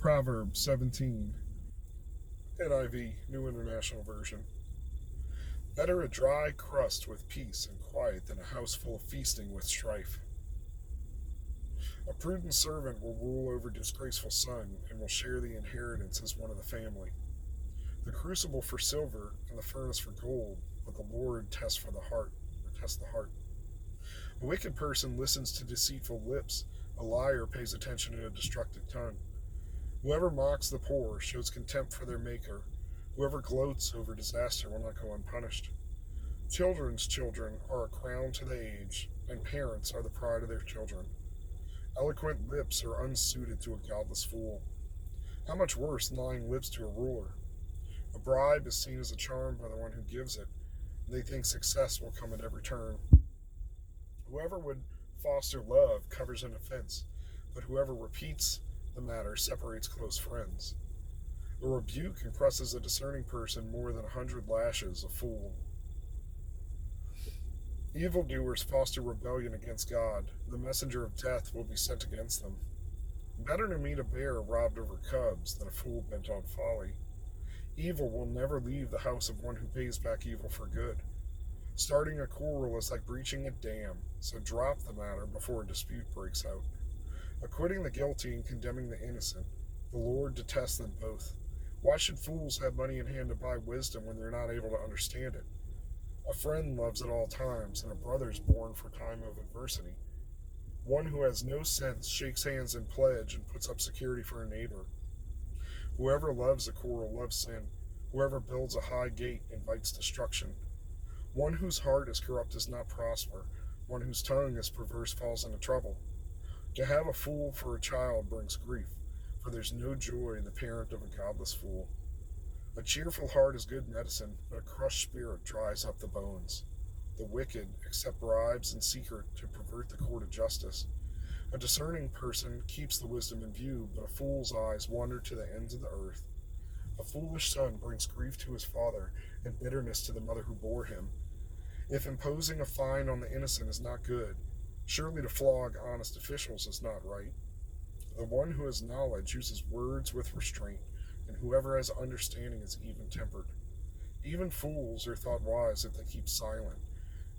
Proverbs 17, NIV, New International Version. Better a dry crust with peace and quiet than a house full of feasting with strife. A prudent servant will rule over a disgraceful son and will share the inheritance as one of the family. The crucible for silver and the furnace for gold, but the Lord tests the heart. A wicked person listens to deceitful lips. A liar pays attention to a destructive tongue. Whoever mocks the poor shows contempt for their maker. Whoever gloats over disaster will not go unpunished. Children's children are a crown to the aged, and parents are the pride of their children. Eloquent lips are unsuited to a godless fool. How much worse lying lips to a ruler? A bribe is seen as a charm by the one who gives it, and they think success will come at every turn. Whoever would foster love covers an offense, but whoever repeats the matter separates close friends. A rebuke impresses a discerning person more than 100 lashes, a fool. Evildoers foster rebellion against God. The messenger of death will be sent against them. Better to meet a bear robbed over cubs than a fool bent on folly. Evil will never leave the house of one who pays back evil for good. Starting a quarrel is like breaching a dam, so drop the matter before a dispute breaks out. Acquitting the guilty and condemning the innocent, the Lord detests them both. Why should fools have money in hand to buy wisdom when they're not able to understand it? A friend loves at all times, and a brother is born for time of adversity. One who has no sense shakes hands in pledge and puts up security for a neighbor. Whoever loves a quarrel loves sin. Whoever builds a high gate invites destruction. One whose heart is corrupt does not prosper. One whose tongue is perverse falls into trouble. To have a fool for a child brings grief, for there's no joy in the parent of a godless fool. A cheerful heart is good medicine, but a crushed spirit dries up the bones. The wicked accept bribes in secret to pervert the court of justice. A discerning person keeps the wisdom in view, but a fool's eyes wander to the ends of the earth. A foolish son brings grief to his father and bitterness to the mother who bore him. If imposing a fine on the innocent is not good, surely to flog honest officials is not right. The one who has knowledge uses words with restraint, and whoever has understanding is even-tempered. Even fools are thought wise if they keep silent,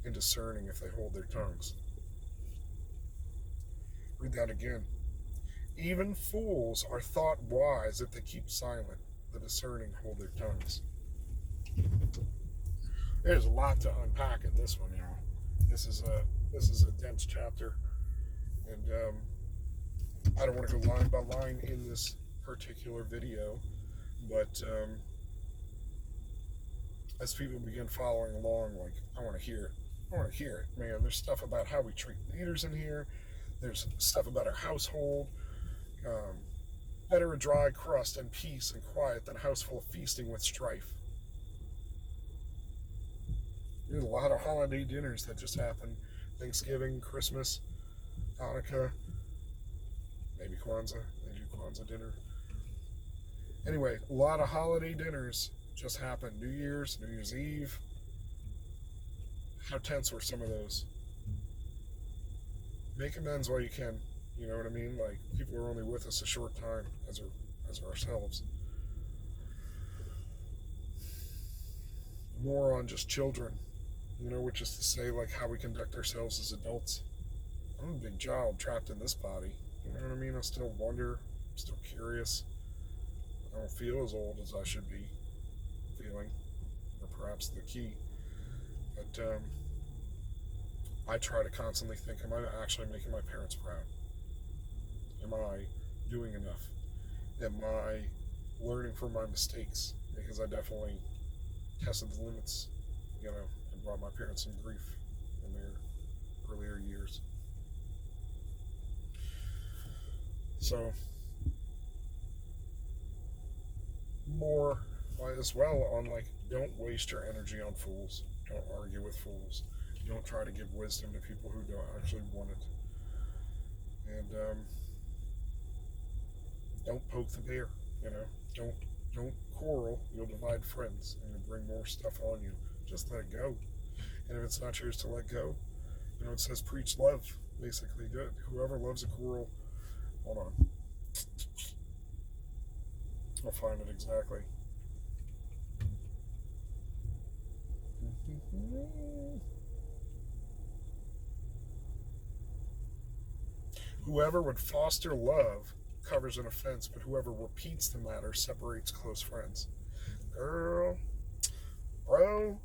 and discerning if they hold their tongues. Read that again. Even fools are thought wise if they keep silent, the discerning hold their tongues. There's a lot to unpack in this one, y'all. This is a dense chapter, and I don't want to go line by line in this particular video, but as people begin following along, like, I want to hear it, man. There's stuff about how we treat leaders in here. There's stuff about our household. Better a dry crust and peace and quiet than a house full of feasting with strife. There's a lot of holiday dinners that just happen. Thanksgiving, Christmas, Hanukkah, maybe Kwanzaa. They do Kwanzaa dinner. Anyway, a lot of holiday dinners just happen. New Year's Eve. How tense were some of those? Make amends while you can. You know what I mean? Like, people are only with us a short time, as are ourselves. More on just children, which is to say, like, how we conduct ourselves as adults. I'm a big child trapped in this body. You know what I mean? I still wonder. I'm still curious. I don't feel as old as I should be feeling, or perhaps the key. But I try to constantly think, am I actually making my parents proud? Am I doing enough? Am I learning from my mistakes? Because I definitely tested the limits, and brought my parents some grief in their earlier years. So, more as well on, like, don't waste your energy on fools. Don't argue with fools. Don't try to give wisdom to people who don't actually want it. And don't poke the bear. Don't quarrel. You'll divide friends, and you'll bring more stuff on you. Just let it go. And if it's not yours to let go, it says preach love. Basically, good. Whoever loves a quarrel, hold on. find it exactly. Whoever would foster love covers an offense, but whoever repeats the matter separates close friends. Girl, bro,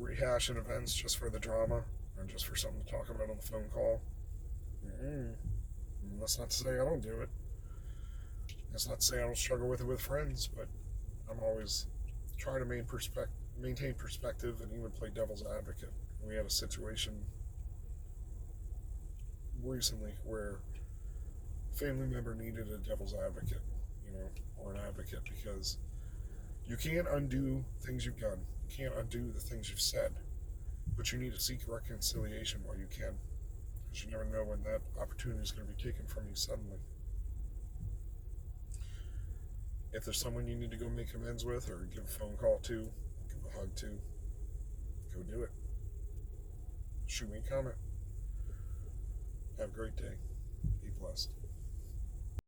rehashing events just for the drama and just for something to talk about on the phone call. That's not to say I don't do it. That's not to say I don't struggle with it with friends, but I'm always trying to maintain perspective and even play devil's advocate. We had a situation recently where a family member needed a devil's advocate, or an advocate, because you can't undo things you've done. You can't undo the things you've said, but you need to seek reconciliation while you can, because you never know when that opportunity is going to be taken from you suddenly. If there's someone you need to go make amends with, or give a phone call to, give a hug to, go do it. Shoot me a comment. Have a great day. Be blessed.